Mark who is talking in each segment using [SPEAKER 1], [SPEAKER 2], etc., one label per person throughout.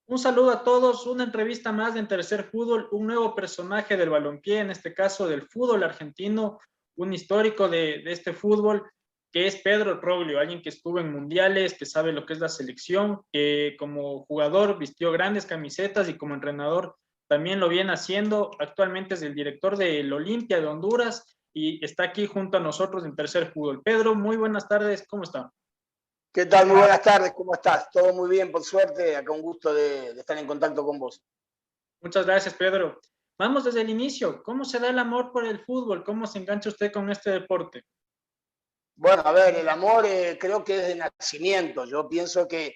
[SPEAKER 1] Un saludo a todos, una entrevista más de En Tercer Fútbol, un nuevo personaje del balompié, en este caso del fútbol argentino, un histórico de este fútbol, que es Pedro Troglio, alguien que estuvo en mundiales, que sabe lo que es la selección, que como jugador vistió grandes camisetas y como entrenador también lo viene haciendo. Actualmente es el director del Olimpia de Honduras y está aquí junto a nosotros en Tercer Fútbol. Pedro, muy buenas tardes, ¿cómo está?
[SPEAKER 2] ¿Qué tal? Muy buenas tardes, ¿cómo estás? Todo muy bien, por suerte. Acá un gusto de estar en contacto con vos.
[SPEAKER 1] Muchas gracias, Pedro. Vamos desde el inicio. ¿Cómo se da el amor por el fútbol? ¿Cómo se engancha usted con este deporte?
[SPEAKER 2] Bueno, a ver, el amor creo que es de nacimiento. Yo pienso que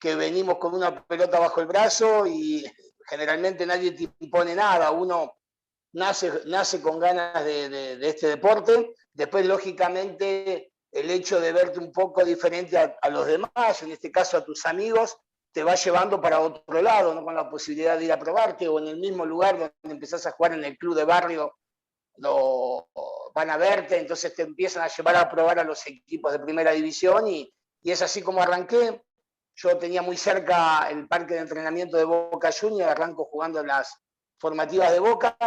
[SPEAKER 2] venimos con una pelota bajo el brazo y generalmente nadie te impone nada. Uno nace con ganas de este deporte. Después, lógicamente, el hecho de verte un poco diferente a los demás, en este caso a tus amigos, te va llevando para otro lado, ¿no? Con la posibilidad de ir a probarte o en el mismo lugar donde empezás a jugar en el club de barrio, lo van a verte, entonces te empiezan a llevar a probar a los equipos de primera división y es así como arranqué. Yo tenía muy cerca el parque de entrenamiento de Boca Juniors, arranco jugando en las formativas de Boca,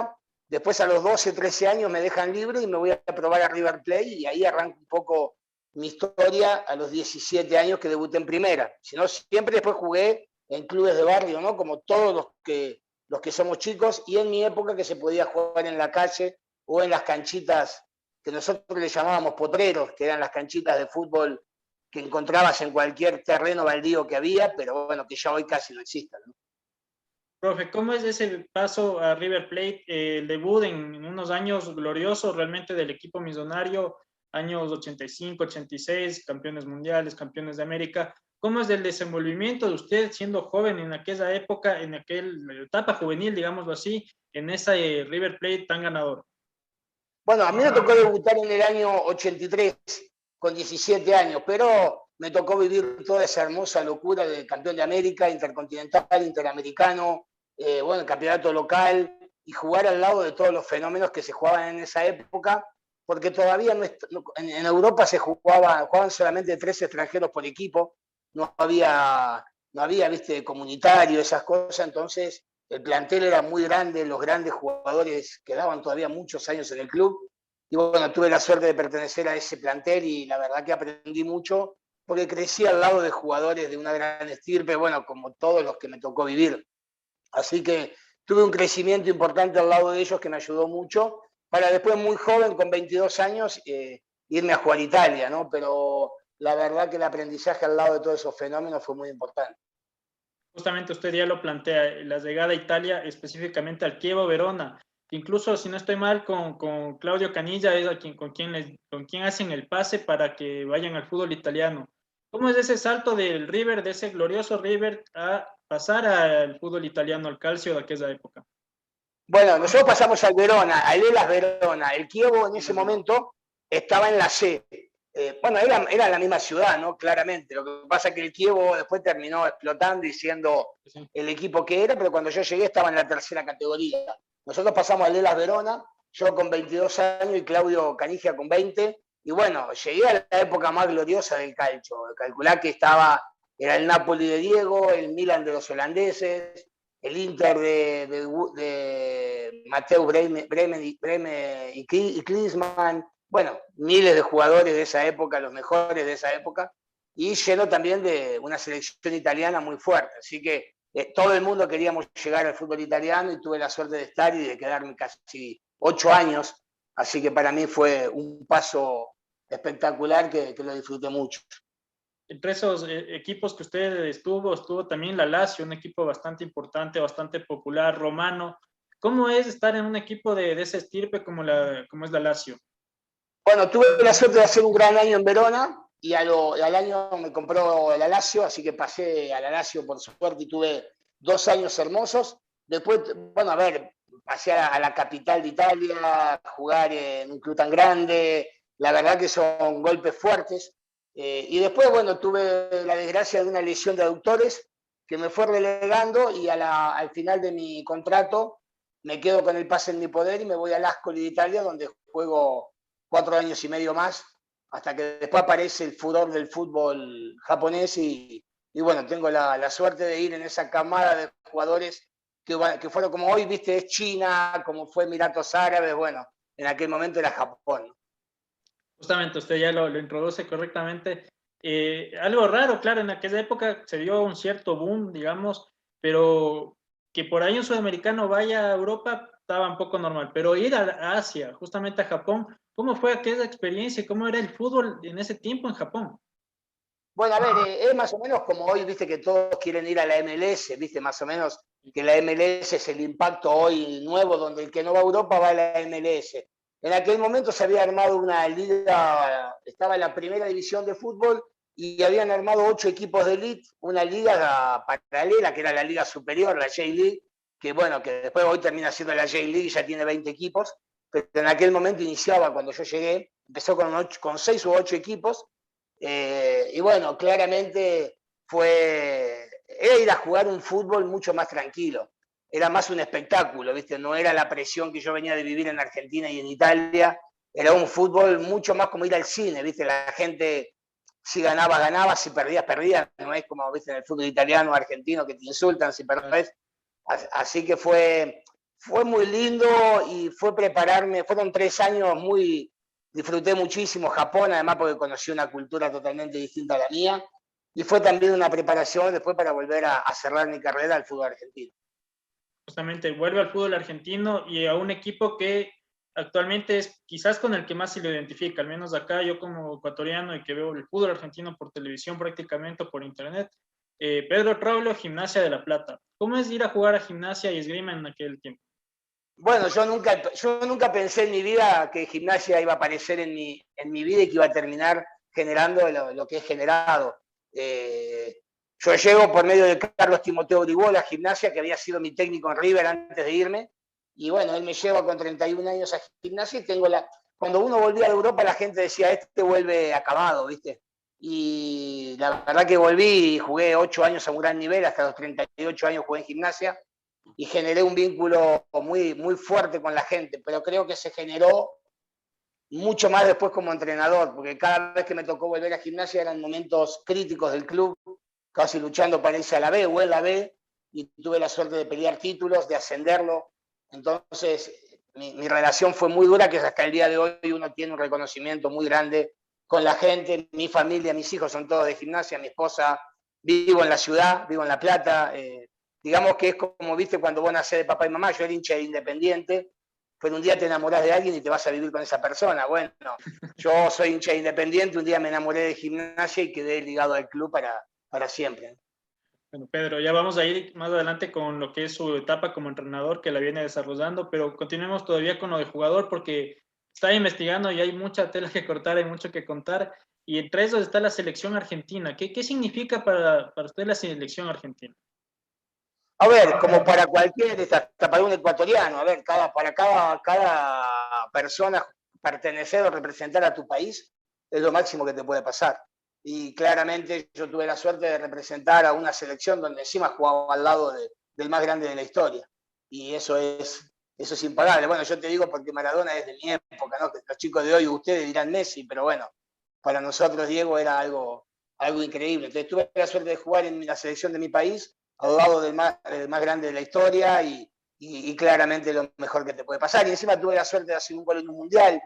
[SPEAKER 2] después a los 12, 13 años me dejan libre y me voy a probar a River Plate y ahí arranco un poco mi historia a los 17 años que debuté en primera. Si no, siempre después jugué en clubes de barrio, ¿no? Como todos los que somos chicos, y en mi época que se podía jugar en la calle o en las canchitas que nosotros le llamábamos potreros, que eran las canchitas de fútbol que encontrabas en cualquier terreno baldío que había, pero bueno, que ya hoy casi no existen, ¿no?
[SPEAKER 1] Profe, ¿cómo es ese paso a River Plate, el debut en unos años gloriosos realmente del equipo millonario, años 85, 86, campeones mundiales, campeones de América? ¿Cómo es el desenvolvimiento de usted siendo joven en aquella época, en aquella etapa juvenil, digámoslo así, en esa River Plate tan ganador?
[SPEAKER 2] Bueno, a mí me tocó debutar en el año 83 con 17 años, pero me tocó vivir toda esa hermosa locura de campeón de América, intercontinental, interamericano, bueno, el campeonato local y jugar al lado de todos los fenómenos que se jugaban en esa época, porque todavía en Europa jugaban solamente 3 extranjeros por equipo, no había, viste, comunitario, esas cosas, entonces el plantel era muy grande, los grandes jugadores quedaban todavía muchos años en el club. Y bueno, tuve la suerte de pertenecer a ese plantel y la verdad que aprendí mucho porque crecí al lado de jugadores de una gran estirpe, bueno, como todos los que me tocó vivir. Así que tuve un crecimiento importante al lado de ellos que me ayudó mucho para después muy joven, con 22 años, irme a jugar a Italia, ¿no? Pero la verdad que el aprendizaje al lado de todos esos fenómenos fue muy importante.
[SPEAKER 1] Justamente usted ya lo plantea, la llegada a Italia, específicamente al Chievo Verona. Incluso, si no estoy mal, con Claudio Canilla es con quien hacen el pase para que vayan al fútbol italiano. ¿Cómo es ese salto del River, de ese glorioso River, a pasar al fútbol italiano, al Calcio de aquella época?
[SPEAKER 2] Bueno, nosotros pasamos al Verona, al Elas Verona. El Chievo en ese momento estaba en la C. Bueno, era la misma ciudad, ¿no? Claramente. Lo que pasa es que el Chievo después terminó explotando y siendo
[SPEAKER 1] Sí.
[SPEAKER 2] el equipo que era, pero cuando yo llegué estaba en la tercera categoría. Nosotros pasamos al Elas Verona, yo con 22 años y Claudio Canigia con 20. Y bueno, llegué a la época más gloriosa del calcio. Calculá que era el Napoli de Diego, el Milan de los holandeses, el Inter de Mateo Bremen y Klinsmann, bueno, miles de jugadores de esa época, los mejores de esa época, y lleno también de una selección italiana muy fuerte. Así que todo el mundo queríamos llegar al fútbol italiano y tuve la suerte de estar y de quedarme casi 8 años. Así que para mí fue un paso espectacular que lo disfruté mucho.
[SPEAKER 1] Entre esos equipos que usted estuvo también la Lazio, un equipo bastante importante, bastante popular, romano. ¿Cómo es estar en un equipo de ese estirpe como es la Lazio?
[SPEAKER 2] Bueno, tuve la suerte de hacer un gran año en Verona y al año me compró el Lazio, así que pasé al Lazio por suerte y tuve 2 años hermosos. Después, bueno, a ver, pasé a la capital de Italia, a jugar en un club tan grande, la verdad que son golpes fuertes. Y después, bueno, tuve la desgracia de una lesión de aductores que me fue relegando y al final de mi contrato me quedo con el pase en mi poder y me voy al Ascoli de Italia, donde juego 4 años y medio más, hasta que después aparece el furor del fútbol japonés y y bueno, tengo la suerte de ir en esa camada de jugadores que fueron como hoy, viste, es China, como fue Emiratos Árabes, bueno, en aquel momento era Japón.
[SPEAKER 1] Justamente usted ya lo introduce correctamente. Algo raro, claro, en aquella época se dio un cierto boom, digamos, pero que por ahí un sudamericano vaya a Europa estaba un poco normal, pero ir a Asia, justamente a Japón, ¿cómo fue aquella experiencia? ¿Cómo era el fútbol en ese tiempo en Japón?
[SPEAKER 2] Bueno, a ver, es más o menos como hoy, viste, que todos quieren ir a la MLS, viste, más o menos que la MLS es el impacto hoy nuevo, donde el que no va a Europa va a la MLS. En aquel momento se había armado una liga, estaba en la primera división de fútbol y habían armado 8 equipos de elite, una liga paralela que era la liga superior, la J-League, que bueno, que después hoy termina siendo la J-League y ya tiene 20 equipos, pero en aquel momento iniciaba cuando yo llegué, empezó con 6 u 8 equipos. Y bueno, claramente era ir a jugar un fútbol mucho más tranquilo. Era más un espectáculo, ¿viste? No era la presión que yo venía de vivir en Argentina y en Italia. Era un fútbol mucho más como ir al cine, ¿viste? La gente, si ganabas, ganabas, si perdías, perdías. No es como, ¿viste? En el fútbol italiano o argentino que te insultan si perdés. Así que fue muy lindo y fue prepararme. Fueron 3 años disfruté muchísimo Japón, además porque conocí una cultura totalmente distinta a la mía, y fue también una preparación después para volver a cerrar mi carrera al fútbol argentino.
[SPEAKER 1] Justamente vuelve al fútbol argentino y a un equipo que actualmente es quizás con el que más se lo identifica, al menos acá yo como ecuatoriano y que veo el fútbol argentino por televisión prácticamente o por internet, Pedro Troglio, Gimnasia de La Plata. ¿Cómo es ir a jugar a Gimnasia y Esgrima en aquel tiempo?
[SPEAKER 2] Bueno, yo nunca pensé en mi vida que Gimnasia iba a aparecer en mi vida y que iba a terminar generando lo que he generado. Yo llego por medio de Carlos Timoteo Bribola a Gimnasia, que había sido mi técnico en River antes de irme, y bueno, él me lleva con 31 años a Gimnasia y cuando uno volvía de Europa la gente decía, este vuelve acabado, ¿viste? Y la verdad que volví y jugué 8 años a un gran nivel, hasta los 38 años jugué en Gimnasia, y generé un vínculo muy, muy fuerte con la gente, pero creo que se generó mucho más después como entrenador, porque cada vez que me tocó volver a Gimnasia eran momentos críticos del club, casi luchando para irse a la B o en la B, y tuve la suerte de pelear títulos, de ascenderlo. Entonces, mi relación fue muy dura, que hasta el día de hoy uno tiene un reconocimiento muy grande con la gente. Mi familia, mis hijos son todos de Gimnasia, mi esposa, vivo en la ciudad, vivo en La Plata. Digamos que es como, viste, cuando vos nacés de papá y mamá, yo era hincha de Independiente, pero un día te enamorás de alguien y te vas a vivir con esa persona. Bueno, yo soy hincha de Independiente, un día me enamoré de Gimnasia y quedé ligado al club para siempre.
[SPEAKER 1] Bueno, Pedro, ya vamos a ir más adelante con lo que es su etapa como entrenador que la viene desarrollando, pero continuemos todavía con lo de jugador porque está investigando y hay mucha tela que cortar, hay mucho que contar. Y entre esos está la selección argentina. ¿Qué significa para usted la selección argentina?
[SPEAKER 2] A ver, como para cualquier, hasta para un ecuatoriano, a ver, para cada persona pertenecer o representar a tu país es lo máximo que te puede pasar. Y claramente yo tuve la suerte de representar a una selección donde encima jugaba al lado del más grande de la historia. Y eso es impagable. Bueno, yo te digo porque Maradona es de mi época, ¿no? Los chicos de hoy, ustedes dirán Messi, pero bueno, para nosotros Diego era algo increíble. Entonces tuve la suerte de jugar en la selección de mi país al lado del más grande de la historia y claramente lo mejor que te puede pasar. Y encima tuve la suerte de hacer un gol en un mundial,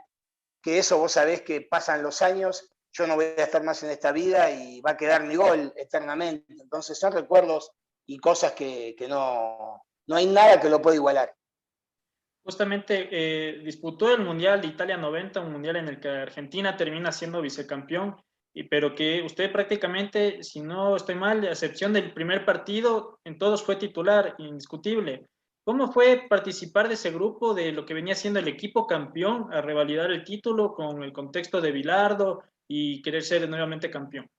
[SPEAKER 2] que eso vos sabés que pasan los años, yo no voy a estar más en esta vida y va a quedar mi gol eternamente. Entonces son recuerdos y cosas que no hay nada que lo pueda igualar.
[SPEAKER 1] Justamente disputó el Mundial de Italia 90, un mundial en el que Argentina termina siendo vicecampeón, pero que usted prácticamente, si no estoy mal, a excepción del primer partido, en todos fue titular, indiscutible. ¿Cómo fue participar de ese grupo, de lo que venía siendo el equipo campeón, a revalidar el título con el contexto de Bilardo y querer ser nuevamente campeón?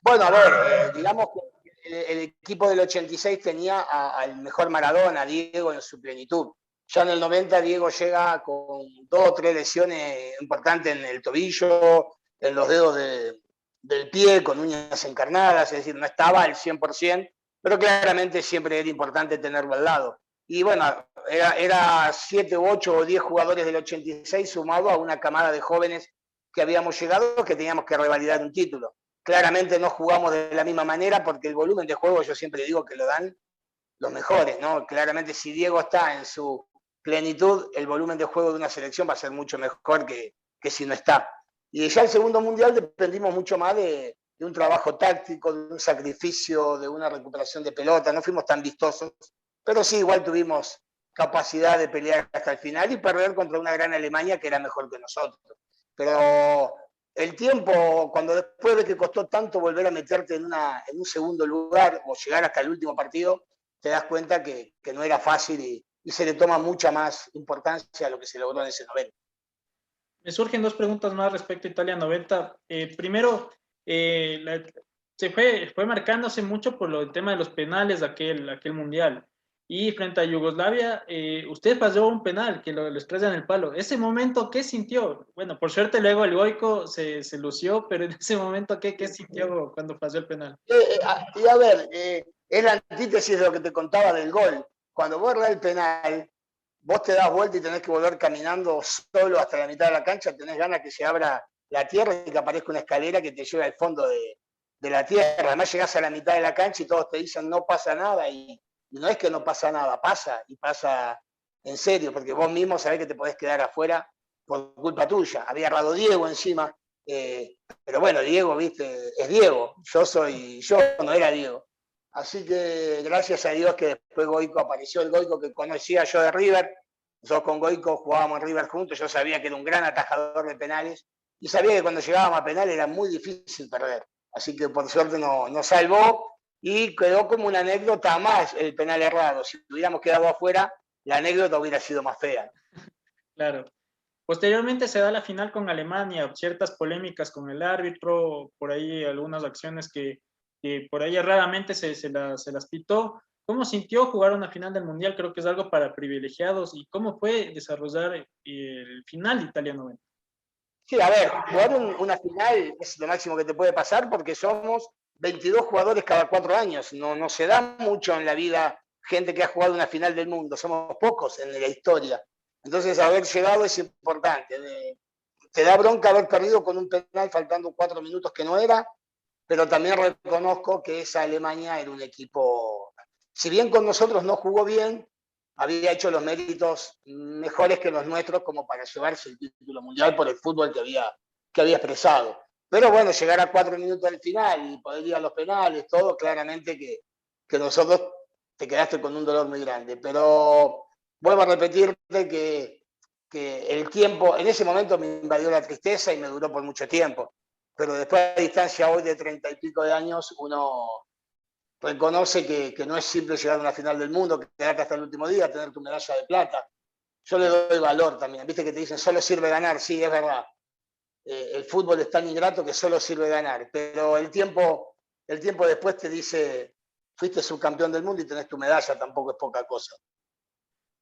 [SPEAKER 2] Bueno, a ver, digamos que el equipo del 86 tenía al mejor Maradona, a Diego en su plenitud. Ya en el 90 Diego llega con 2 o 3 lesiones importantes en el tobillo, en los dedos del pie, con uñas encarnadas, es decir, no estaba al 100%, pero claramente siempre era importante tenerlo al lado. Y bueno, era 7, 8 o 10 jugadores del 86 sumado a una camada de jóvenes que habíamos llegado que teníamos que revalidar un título. claramente no jugamos de la misma manera porque el volumen de juego yo siempre digo que lo dan los mejores, ¿no? Claramente si Diego está en su plenitud, el volumen de juego de una selección va a ser mucho mejor que si no está. Y ya el segundo mundial dependimos mucho más de un trabajo táctico, de un sacrificio, de una recuperación de pelota, no fuimos tan vistosos, pero sí igual tuvimos capacidad de pelear hasta el final y perder contra una gran Alemania que era mejor que nosotros. Pero el tiempo, cuando después de que costó tanto volver a meterte en un segundo lugar o llegar hasta el último partido, te das cuenta que no era fácil y se le toma mucha más importancia a lo que se logró en ese 90.
[SPEAKER 1] Me surgen dos preguntas más respecto a Italia 90. Primero, se fue marcándose mucho por el tema de los penales de aquel mundial. Y frente a Yugoslavia, usted falló un penal que lo estrella en el palo. Ese momento, ¿qué sintió? Bueno, por suerte luego el Goico se lució, pero en ese momento, ¿qué sintió cuando falló el penal?
[SPEAKER 2] Y a ver, es la antítesis de lo que te contaba del gol. Cuando vos errás el penal, vos te das vuelta y tenés que volver caminando solo hasta la mitad de la cancha, tenés ganas que se abra la tierra y que aparezca una escalera que te lleve al fondo de la tierra. Además llegás a la mitad de la cancha y todos te dicen no pasa nada y no es que no pasa nada, pasa y pasa en serio, porque vos mismo sabés que te podés quedar afuera por culpa tuya. Había errado Diego encima, pero bueno, Diego, viste, es Diego, yo soy yo, no era Diego. Así que gracias a Dios que después Goico apareció, el Goico que conocía yo de River. Nosotros con Goico jugábamos en River juntos, yo sabía que era un gran atajador de penales y sabía que cuando llegábamos a penal era muy difícil perder. Así que por suerte nos salvó y quedó como una anécdota más el penal errado. Si hubiéramos quedado afuera, la anécdota hubiera sido más fea.
[SPEAKER 1] Claro. Posteriormente se da la final con Alemania, ciertas polémicas con el árbitro, por ahí algunas acciones que por ahí erradamente se las pitó. ¿Cómo sintió jugar una final del Mundial? Creo que es algo para privilegiados. ¿Y cómo fue desarrollar el final de Italia 90?
[SPEAKER 2] Sí, a ver, jugar una final es lo máximo que te puede pasar porque somos 22 jugadores cada 4 años. No se da mucho en la vida gente que ha jugado una final del mundo. Somos pocos en la historia. Entonces, haber llegado es importante. Te da bronca haber perdido con un penal faltando 4 minutos que no era, pero también reconozco que esa Alemania era un equipo, si bien con nosotros no jugó bien, había hecho los méritos mejores que los nuestros como para llevarse el título mundial por el fútbol que había expresado. Pero bueno, llegar a 4 minutos del final y poder ir a los penales, todo, claramente que nosotros te quedaste con un dolor muy grande. Pero vuelvo a repetirte que el tiempo, en ese momento me invadió la tristeza y me duró por mucho tiempo. Pero después a distancia hoy de 30 y pico de años, uno reconoce que no es simple llegar a una final del mundo, que quedarte hasta el último día, tener tu medalla de plata. Yo le doy valor también. Viste que te dicen, solo sirve ganar. Sí, es verdad. El fútbol es tan ingrato que solo sirve ganar. Pero el tiempo después te dice, fuiste subcampeón del mundo y tenés tu medalla, tampoco es poca cosa.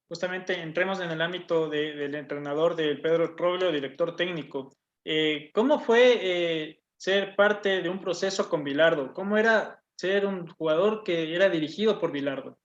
[SPEAKER 1] Justamente entremos en el ámbito del entrenador, del Pedro Troglio, director técnico. ¿Cómo fue ser parte de un proceso con Bilardo? ¿Cómo era ser un jugador que era dirigido por Bilardo?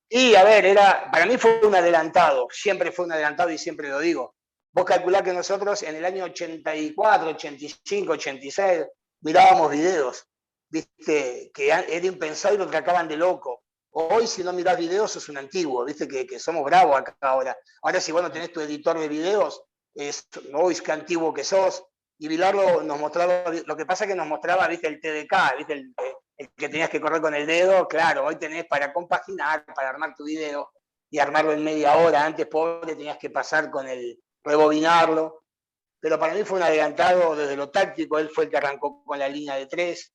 [SPEAKER 2] Y a ver, para mí fue un adelantado, siempre fue un adelantado y siempre lo digo. Vos calculás que nosotros en el año 84, 85, 86 mirábamos videos, viste, que era impensado y lo trataban de loco. Hoy si no mirás videos sos un antiguo, viste que somos bravos acá ahora. Ahora si vos no tenés tu editor de videos, hoy qué antiguo que sos. Y Bilardo nos mostraba, lo que pasa es que nos mostraba, viste, el TDK, viste, el que tenías que correr con el dedo, claro, hoy tenés para compaginar, para armar tu video y armarlo en media hora. Antes, pobre, tenías que pasar con el rebobinarlo. Pero para mí fue un adelantado desde lo táctico, él fue el que arrancó con la línea de 3.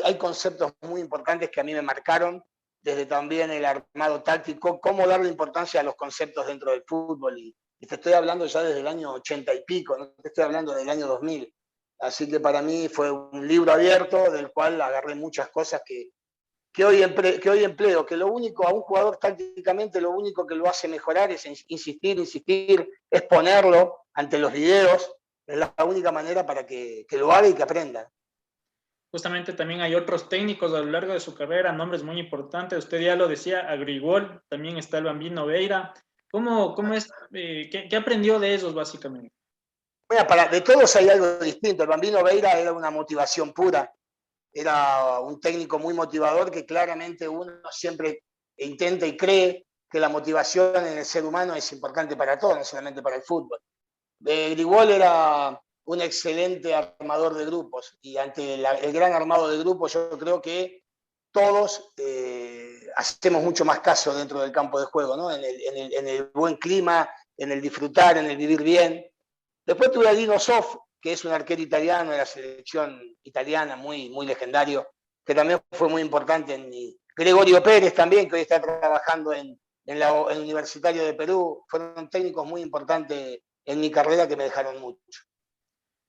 [SPEAKER 2] Hay conceptos muy importantes que a mí me marcaron, desde también el armado táctico, cómo darle importancia a los conceptos dentro del fútbol. Y te estoy hablando ya desde el año 80 y pico, no te estoy hablando del año 2000. Así que para mí fue un libro abierto del cual agarré muchas cosas que hoy empleo, que lo único, a un jugador tácticamente, lo único que lo hace mejorar es insistir, es ponerlo ante los videos, es la única manera para que lo haga y que aprenda.
[SPEAKER 1] Justamente también hay otros técnicos a lo largo de su carrera, nombres muy importantes. Usted ya lo decía, Agrigol, también está el Bambino Veira. ¿Cómo es? ¿Qué aprendió de esos básicamente?
[SPEAKER 2] Mira, de todos hay algo distinto. El Bambino Veira era una motivación pura, era un técnico muy motivador que claramente uno siempre intenta y cree que la motivación en el ser humano es importante para todo, no solamente para el fútbol. Grigol era un excelente armador de grupos y ante el gran armado de grupos yo creo que todos hacemos mucho más caso dentro del campo de juego, ¿no? En el buen clima, en el disfrutar, en el vivir bien. Después tuve a Dino Zoff, que es un arquero italiano de la selección italiana, muy, muy legendario, que también fue muy importante en mi... Gregorio Pérez también, que hoy está trabajando en el Universitario de Perú, fueron técnicos muy importantes en mi carrera que me dejaron mucho.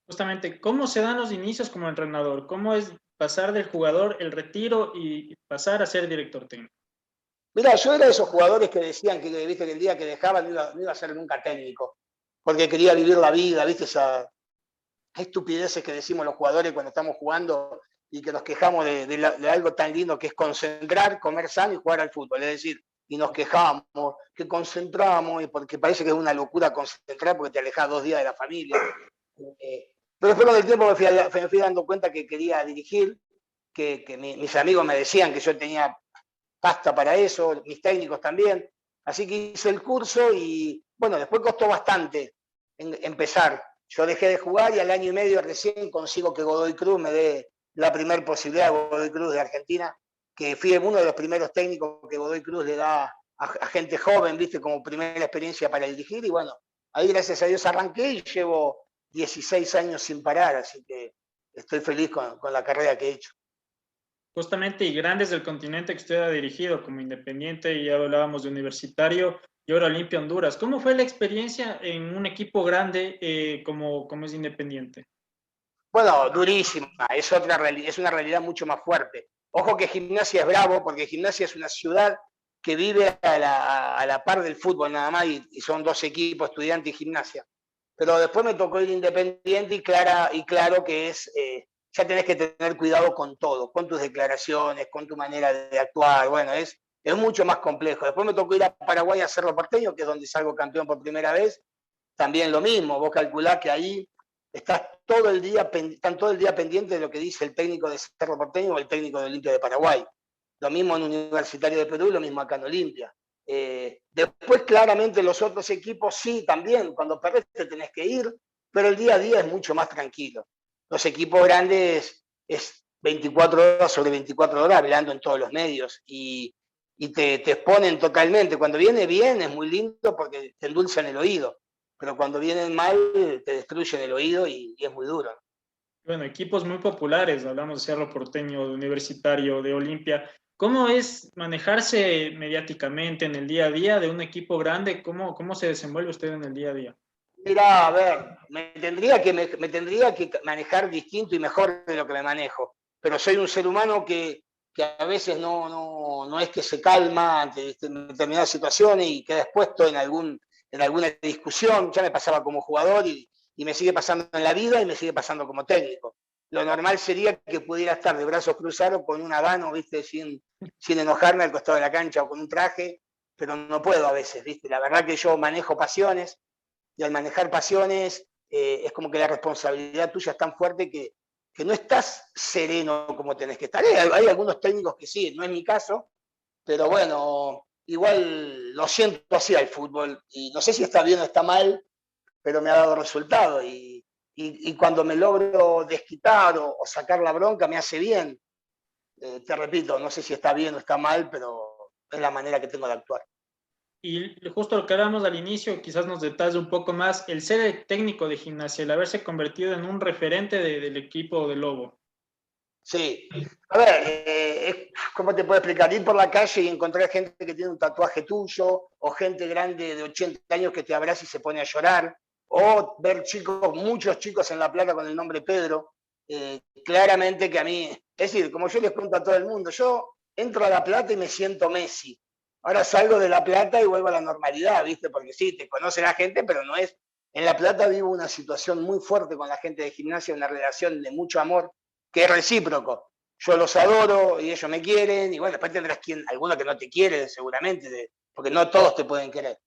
[SPEAKER 1] Justamente, ¿cómo se dan los inicios como entrenador? ¿Cómo es pasar del jugador, el retiro y pasar a ser director técnico?
[SPEAKER 2] Mira, yo era de esos jugadores que decían que, viste, que el día que dejaban no iba a ser nunca técnico, porque quería vivir la vida, viste, esa estupideces que decimos los jugadores cuando estamos jugando y que nos quejamos de algo tan lindo que es concentrar, comer sano y jugar al fútbol. Es decir, y nos quejamos, que concentramos, y porque parece que es una locura concentrar porque te alejas 2 días de la familia. Pero después con el tiempo me fui dando cuenta que quería dirigir, que mis amigos me decían que yo tenía pasta para eso, mis técnicos también. Así que hice el curso y bueno, después costó bastante empezar. Yo dejé de jugar y al año y medio recién consigo que Godoy Cruz me dé la primera posibilidad, Godoy Cruz de Argentina, que fui uno de los primeros técnicos que Godoy Cruz le da a gente joven, viste, como primera experiencia para dirigir. Y bueno, ahí gracias a Dios arranqué y llevo 16 años sin parar, así que estoy feliz con la carrera que he hecho.
[SPEAKER 1] Justamente, y grandes del continente que usted ha dirigido como Independiente, y ya hablábamos de Universitario y ahora Olimpia Honduras. ¿Cómo fue la experiencia en un equipo grande como es Independiente?
[SPEAKER 2] Bueno, durísima, es una realidad mucho más fuerte. Ojo que Gimnasia es bravo, porque Gimnasia es una ciudad que vive a la par del fútbol nada más, y son 2 equipos, Estudiante y Gimnasia. Pero después me tocó ir Independiente y claro que ya tenés que tener cuidado con todo, con tus declaraciones, con tu manera de actuar, bueno, es mucho más complejo. Después me tocó ir a Paraguay a Cerro Porteño, que es donde salgo campeón por primera vez, también lo mismo, vos calculás que ahí están todo el día pendientes de lo que dice el técnico de Cerro Porteño o el técnico de Olimpia de Paraguay. Lo mismo en Universitario de Perú, lo mismo acá en Olimpia. Después, claramente, los otros equipos sí, también, cuando perdés te tenés que ir, pero el día a día es mucho más tranquilo. Los equipos grandes es 24 horas sobre 24 horas hablando en todos los medios y te exponen totalmente. Cuando viene bien es muy lindo porque te endulzan el oído, pero cuando vienen mal te destruyen el oído y es muy duro.
[SPEAKER 1] Bueno, equipos muy populares, hablamos de Cerro Porteño, de Universitario, de Olimpia. ¿Cómo es manejarse mediáticamente en el día a día de un equipo grande? ¿Cómo se desenvuelve usted en el día a día?
[SPEAKER 2] Mira, a ver, me tendría que manejar distinto y mejor de lo que me manejo, pero soy un ser humano que a veces no es que se calma ante determinadas situaciones y queda expuesto en alguna discusión. Ya me pasaba como jugador y me sigue pasando en la vida y me sigue pasando como técnico. Lo normal sería que pudiera estar de brazos cruzados con un habano, ¿viste? Sin enojarme al costado de la cancha o con un traje, pero no puedo a veces, ¿viste? La verdad que yo manejo pasiones y al manejar pasiones es como que la responsabilidad tuya es tan fuerte que no estás sereno como tenés que estar. Hay algunos técnicos que sí, no es mi caso, pero bueno, igual lo siento así al fútbol y no sé si está bien o está mal, pero me ha dado resultado y cuando me logro desquitar o sacar la bronca me hace bien. Te repito, no sé si está bien o está mal, pero es la manera que tengo de actuar.
[SPEAKER 1] Y justo lo que hablábamos al inicio, quizás nos detalle un poco más, el ser el técnico de Gimnasia, el haberse convertido en un referente del equipo de Lobo.
[SPEAKER 2] Sí. A ver, ¿cómo te puedo explicar? Ir por la calle y encontrar gente que tiene un tatuaje tuyo, o gente grande de 80 años que te abraza y se pone a llorar, o ver chicos, muchos chicos en La Plata con el nombre Pedro. Claramente que a mí, es decir, como yo les cuento a todo el mundo, yo entro a La Plata y me siento Messi. Ahora salgo de La Plata y vuelvo a la normalidad, ¿viste? Porque sí, te conoce la gente, pero no es. En La Plata vivo una situación muy fuerte con la gente de Gimnasia, una relación de mucho amor que es recíproco. Yo los adoro y ellos me quieren, y bueno, después tendrás alguno que no te quiere, seguramente, porque no todos te pueden querer.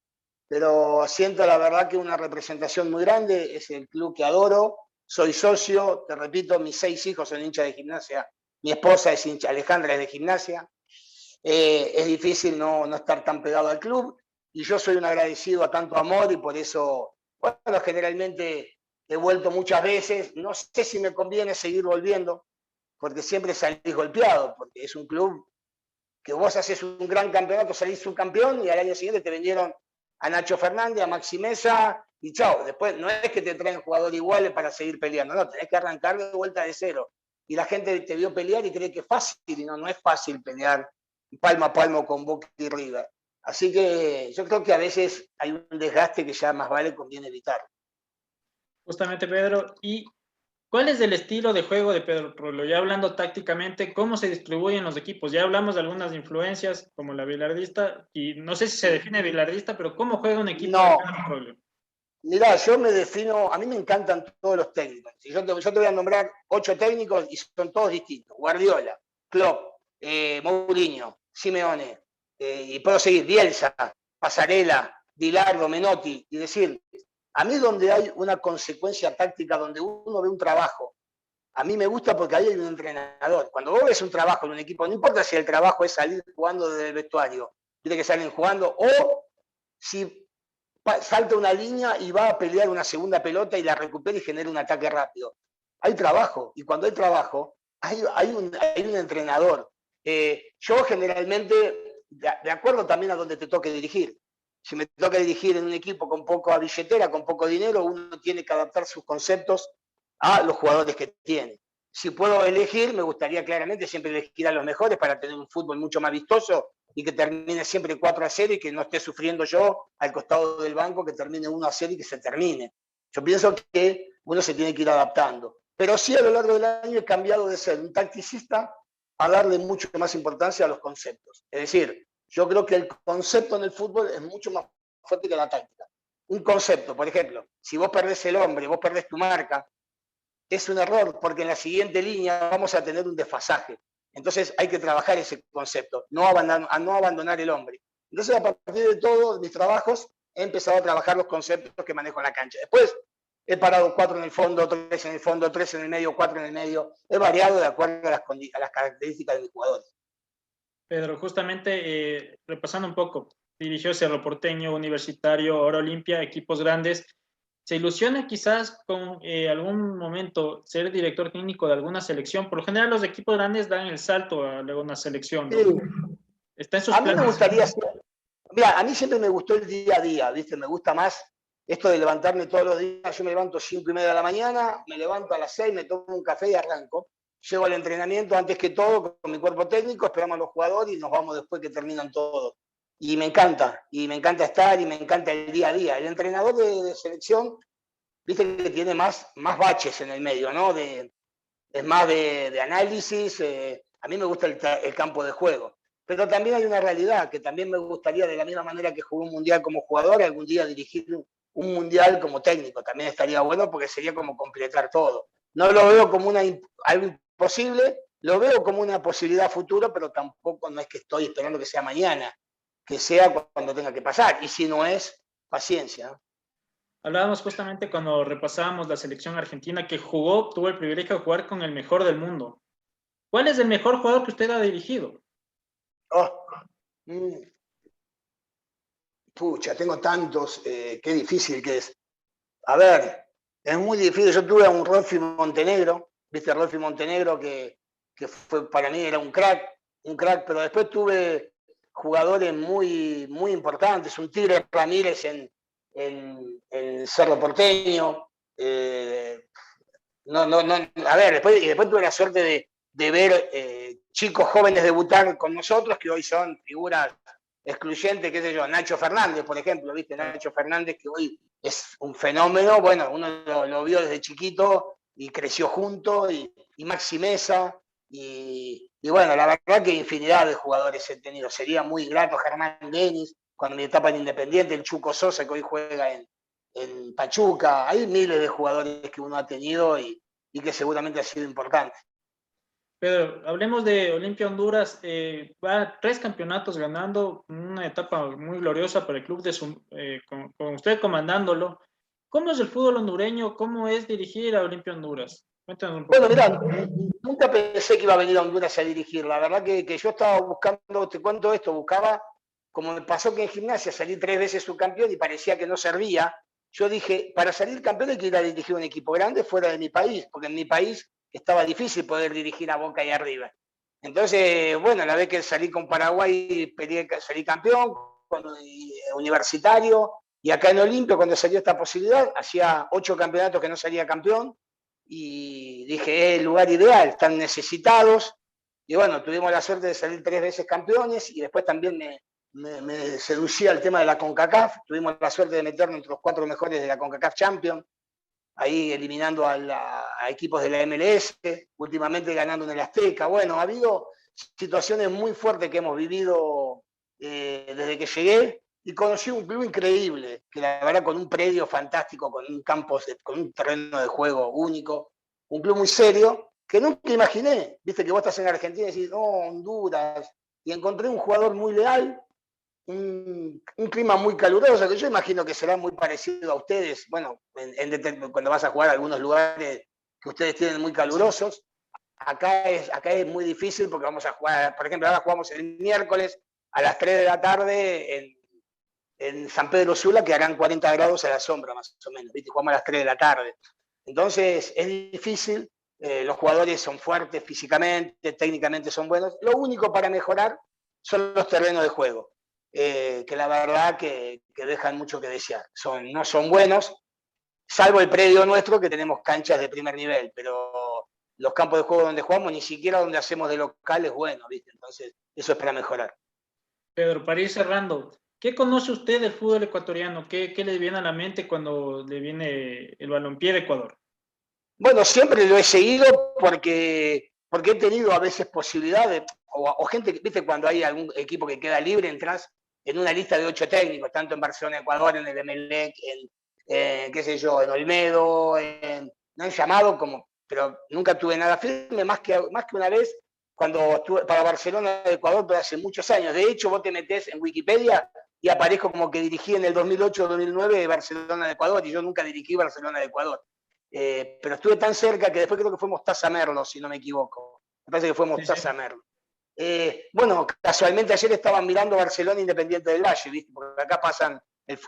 [SPEAKER 2] pero siento la verdad que una representación muy grande, es el club que adoro, soy socio, te repito, mis 6 hijos son hinchas de Gimnasia, mi esposa es hincha, Alejandra es de Gimnasia, es difícil no estar tan pegado al club, y yo soy un agradecido a tanto amor, y por eso, bueno, generalmente he vuelto muchas veces, no sé si me conviene seguir volviendo, porque siempre salís golpeado, porque es un club que vos haces un gran campeonato, salís un campeón y al año siguiente te vendieron a Nacho Fernández, a Maxi Mesa y chao. Después no es que te traen jugadores iguales para seguir peleando, no, tenés que arrancar de vuelta de cero. Y la gente te vio pelear y cree que es fácil, y no es fácil pelear palmo a palmo con Boca y River. Así que yo creo que a veces hay un desgaste que ya más vale conviene evitar.
[SPEAKER 1] Justamente, Pedro. ¿Y cuál es el estilo de juego de Pedro Prolo? Ya hablando tácticamente, ¿cómo se distribuyen los equipos? Ya hablamos de algunas influencias, como la bilardista, y no sé si se define bilardista, pero ¿cómo juega un equipo de
[SPEAKER 2] No,
[SPEAKER 1] Pedro Prolo?
[SPEAKER 2] mirá, yo me defino, a mí me encantan todos los técnicos. Si yo te voy a nombrar 8 técnicos y son todos distintos. Guardiola, Klopp, Mourinho, Simeone, y puedo seguir, Bielsa, Pasarela, Bilardo, Menotti, y decir, a mí donde hay una consecuencia táctica, donde uno ve un trabajo, a mí me gusta porque ahí hay un entrenador. Cuando vos ves un trabajo en un equipo, no importa si el trabajo es salir jugando desde el vestuario, tiene que salir jugando, o si salta una línea y va a pelear una segunda pelota y la recupera y genera un ataque rápido. Hay trabajo, y cuando hay trabajo, hay un entrenador. Yo generalmente, de acuerdo también a donde te toque dirigir, si me toca dirigir en un equipo con poca billetera, con poco dinero, uno tiene que adaptar sus conceptos a los jugadores que tiene. Si puedo elegir, me gustaría claramente siempre elegir a los mejores para tener un fútbol mucho más vistoso y que termine siempre 4-0 y que no esté sufriendo yo al costado del banco que termine 1-0 y que se termine. Yo pienso que uno se tiene que ir adaptando. Pero sí, a lo largo del año he cambiado de ser un tacticista a darle mucho más importancia a los conceptos. Es decir, yo creo que el concepto en el fútbol es mucho más fuerte que la táctica. Un concepto, por ejemplo, si vos perdés el hombre, vos perdés tu marca, es un error, porque en la siguiente línea vamos a tener un desfasaje. Entonces hay que trabajar ese concepto, no abandonar el hombre. Entonces, a partir de todos mis trabajos, he empezado a trabajar los conceptos que manejo en la cancha. Después he parado 4 en el fondo, 3 en el fondo, 3 en el medio, 4 en el medio. He variado de acuerdo a las características de mis jugadores.
[SPEAKER 1] Pedro, justamente repasando un poco, dirigió Cerro Porteño, Universitario, Oro Olimpia, equipos grandes. ¿Se ilusiona quizás con algún momento ser director técnico de alguna selección? Por lo general los equipos grandes dan el salto a luego una selección, ¿no?
[SPEAKER 2] Sí.
[SPEAKER 1] ¿Está en sus
[SPEAKER 2] A mí me
[SPEAKER 1] planes?
[SPEAKER 2] gustaría mira, a mí siempre me gustó el día a día, ¿viste? Me gusta más esto de levantarme todos los días. Yo me levanto 5:30 de la mañana, me levanto a las 6, me tomo un café y arranco. Llego al entrenamiento antes que todo con mi cuerpo técnico, esperamos a los jugadores y nos vamos después que terminan todos. Y me encanta estar y me encanta el día a día. El entrenador de selección, viste que tiene más baches en el medio, ¿no? Es más de análisis. A mí me gusta el campo de juego. Pero también hay una realidad, que también me gustaría, de la misma manera que jugué un mundial como jugador, algún día dirigir un mundial como técnico. También estaría bueno porque sería como completar todo. No lo veo como algo imposible, lo veo como una posibilidad futura, pero tampoco no es que estoy esperando que sea mañana, que sea cuando tenga que pasar. Y si no es, paciencia.
[SPEAKER 1] Hablábamos justamente cuando repasábamos la selección argentina que jugó, tuvo el privilegio de jugar con el mejor del mundo. ¿Cuál es el mejor jugador que usted ha dirigido?
[SPEAKER 2] Oh, mm, pucha, tengo tantos, qué difícil que es. A ver, es muy difícil. Yo tuve a un Rolfi Montenegro, ¿viste? Rolfi Montenegro que fue, para mí era un crack, pero después tuve jugadores muy importantes, un Tigre Ramírez en Cerro Porteño. A ver, después tuve la suerte de ver chicos jóvenes debutar con nosotros que hoy son figuras excluyentes, qué sé yo, Nacho Fernández, por ejemplo, ¿viste? Nacho Fernández, que hoy es un fenómeno, bueno, uno lo vio desde chiquito y creció junto, y Maxi Mesa, y bueno, la verdad que infinidad de jugadores he tenido. Sería muy grato Germán Denis, cuando mi etapa en Independiente, el Chuco Sosa, que hoy juega en Pachuca. Hay miles de jugadores que uno ha tenido y que seguramente ha sido importante.
[SPEAKER 1] Pero hablemos de Olimpia Honduras, va 3 campeonatos ganando, una etapa muy gloriosa para el club con usted comandándolo. ¿Cómo es el fútbol hondureño? ¿Cómo es dirigir a Olimpia Honduras? Cuéntanos un
[SPEAKER 2] Bueno,
[SPEAKER 1] poquito.
[SPEAKER 2] mirá, nunca pensé que iba a venir a Honduras a dirigir. La verdad que yo estaba buscando, te cuento esto, buscaba, como me pasó que en gimnasia salí 3 veces subcampeón y parecía que no servía. Yo dije, para salir campeón hay que ir a dirigir un equipo grande fuera de mi país, porque en mi país estaba difícil poder dirigir a Boca y arriba. Entonces, bueno, la vez que salí con Paraguay, salí campeón, universitario, y acá en Olimpia, cuando salió esta posibilidad, hacía 8 campeonatos que no salía campeón, y dije, es el lugar ideal, están necesitados, y bueno, tuvimos la suerte de salir 3 veces campeones, y después también me seducía el tema de la CONCACAF, tuvimos la suerte de meternos entre los 4 mejores de la CONCACAF Champions, ahí eliminando a equipos de la MLS, últimamente ganando en el Azteca. Bueno, ha habido situaciones muy fuertes que hemos vivido desde que llegué, y conocí un club increíble, que la verdad con un predio fantástico, con un campo, con un terreno de juego único, un club muy serio, que nunca imaginé. Viste que vos estás en Argentina y decís, no, Honduras, y encontré un jugador muy leal, un clima muy caluroso, que yo imagino que será muy parecido a ustedes, bueno, cuando vas a jugar a algunos lugares que ustedes tienen muy
[SPEAKER 1] Sí.
[SPEAKER 2] calurosos. Acá es muy difícil porque vamos a jugar, por ejemplo, ahora jugamos el miércoles a las 3 de la tarde en San Pedro Sula, que harán 40 grados a la sombra, más o menos, ¿viste? Jugamos a las 3 de la tarde. Entonces, es difícil, los jugadores son fuertes físicamente, técnicamente son buenos. Lo único para mejorar son los terrenos de juego, que la verdad que dejan mucho que desear. No son buenos, salvo el predio nuestro, que tenemos canchas de primer nivel, pero los campos de juego donde jugamos, ni siquiera donde hacemos de local es bueno, ¿viste? Entonces, eso es para mejorar.
[SPEAKER 1] Pedro, para ir cerrando, ¿qué conoce usted del fútbol ecuatoriano? ¿Qué le viene a la mente cuando le viene el balompié de Ecuador?
[SPEAKER 2] Bueno, siempre lo he seguido porque he tenido a veces posibilidades, o gente que, viste, cuando hay algún equipo que queda libre, entras en una lista de 8 técnicos, tanto en Barcelona, Ecuador, en el Emelec, qué sé yo, en Olmedo, me han llamado como, pero nunca tuve nada firme, más que una vez, cuando estuve para Barcelona de Ecuador, pero hace muchos años. De hecho, vos te metés en Wikipedia y aparezco como que dirigí en el 2008-2009 Barcelona de Ecuador, y yo nunca dirigí Barcelona de Ecuador. Pero estuve tan cerca que después creo que fue Mostaza Merlo, si no me equivoco. Me parece que fue
[SPEAKER 1] Sí, sí.
[SPEAKER 2] Mostaza Merlo. Bueno, casualmente ayer estaban mirando Barcelona Independiente del Valle, ¿viste? Porque acá pasan,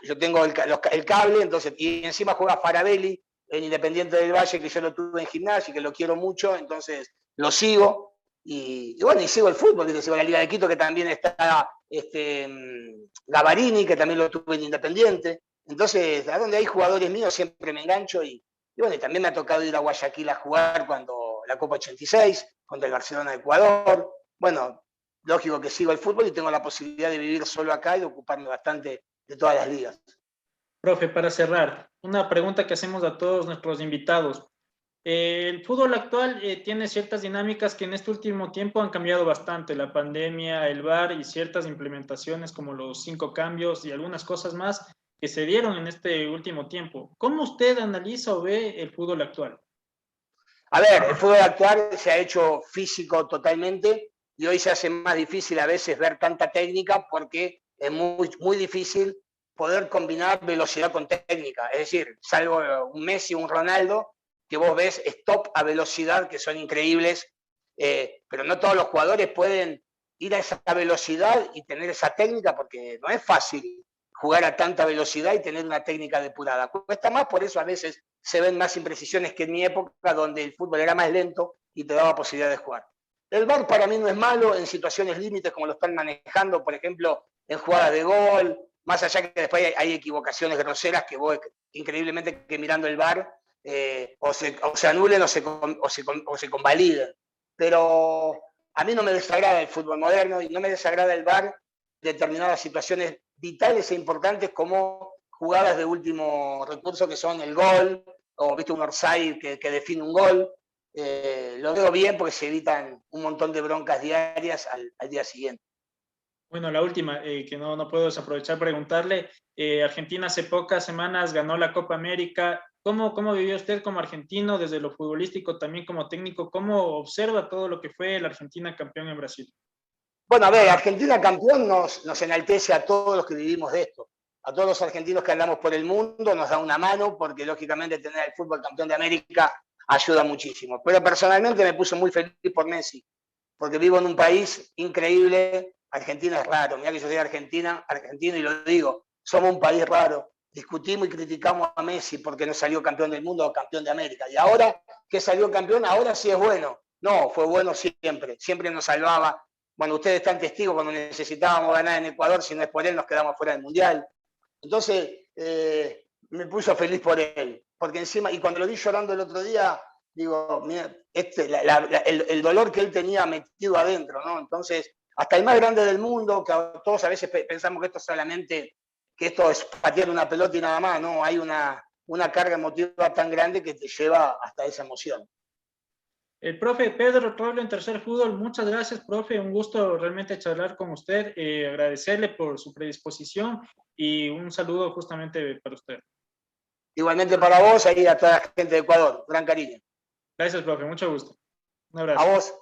[SPEAKER 2] yo tengo el cable, entonces, y encima juega Farabelli en Independiente del Valle, que yo lo tuve en gimnasia y que lo quiero mucho, entonces lo sigo. Y bueno, y sigo el fútbol, ¿viste? Sigo la Liga de Quito, que también está Gavarini, que también lo tuve en Independiente. Entonces, a donde hay jugadores míos siempre me engancho, y bueno, y también me ha tocado ir a Guayaquil a jugar cuando la Copa 86, contra el Barcelona de Ecuador. Bueno, lógico que sigo el fútbol y tengo la posibilidad de vivir solo acá y de ocuparme bastante de todas las ligas.
[SPEAKER 1] Profe, para cerrar, una pregunta que hacemos a todos nuestros invitados. El fútbol actual tiene ciertas dinámicas que en este último tiempo han cambiado bastante. La pandemia, el VAR y ciertas implementaciones como los 5 cambios y algunas cosas más que se dieron en este último tiempo. ¿Cómo usted analiza o ve el fútbol actual?
[SPEAKER 2] A ver, el fútbol actual se ha hecho físico totalmente, y hoy se hace más difícil a veces ver tanta técnica, porque es muy, muy difícil poder combinar velocidad con técnica. Es decir, salvo un Messi, un Ronaldo, que vos ves stop a velocidad que son increíbles, pero no todos los jugadores pueden ir a esa velocidad y tener esa técnica, porque no es fácil jugar a tanta velocidad y tener una técnica depurada. Cuesta más, por eso a veces se ven más imprecisiones que en mi época, donde el fútbol era más lento y te daba posibilidad de jugar. El VAR para mí no es malo en situaciones límites como lo están manejando, por ejemplo, en jugadas de gol, más allá que después hay equivocaciones groseras que vos, increíblemente, que mirando el VAR o se anulen o se convaliden. Pero a mí no me desagrada el fútbol moderno y no me desagrada el VAR en determinadas situaciones vitales e importantes, como jugadas de último recurso, que son el gol, o viste un offside que define un gol. Lo veo bien porque se evitan un montón de broncas diarias al día siguiente.
[SPEAKER 1] Bueno, la última, que no puedo desaprovechar preguntarle. Argentina hace pocas semanas ganó la Copa América. ¿Cómo vivió usted como argentino desde lo futbolístico, también como técnico? ¿Cómo observa todo lo que fue la Argentina campeón en Brasil?
[SPEAKER 2] Bueno, a ver, Argentina campeón nos enaltece a todos los que vivimos de esto. A todos los argentinos que andamos por el mundo nos da una mano, porque lógicamente tener el fútbol campeón de América ayuda muchísimo. Pero personalmente me puse muy feliz por Messi, porque vivo en un país increíble. Argentina es raro. Mira que yo soy argentino y lo digo, somos un país raro. Discutimos y criticamos a Messi porque no salió campeón del mundo o campeón de América. Y ahora que salió campeón, ahora sí es bueno. No, fue bueno siempre. Siempre nos salvaba. Bueno, ustedes están testigos cuando necesitábamos ganar en Ecuador, si no es por él nos quedamos fuera del Mundial. Entonces, me puso feliz por él, porque encima, y cuando lo vi llorando el otro día, digo, mira, el dolor que él tenía metido adentro, ¿no? Entonces, hasta el más grande del mundo, que todos a veces pensamos que esto solamente, que esto es patear una pelota y nada más, ¿no? Hay una carga emotiva tan grande que te lleva hasta esa emoción.
[SPEAKER 1] El profe Pedro Roble en Tercer Fútbol, muchas gracias, profe. Un gusto realmente charlar con usted, agradecerle por su predisposición y un saludo justamente para usted.
[SPEAKER 2] Igualmente para vos y a toda la gente de Ecuador. Gran cariño.
[SPEAKER 1] Gracias, profe. Mucho gusto. Un
[SPEAKER 2] A
[SPEAKER 1] abrazo.
[SPEAKER 2] vos.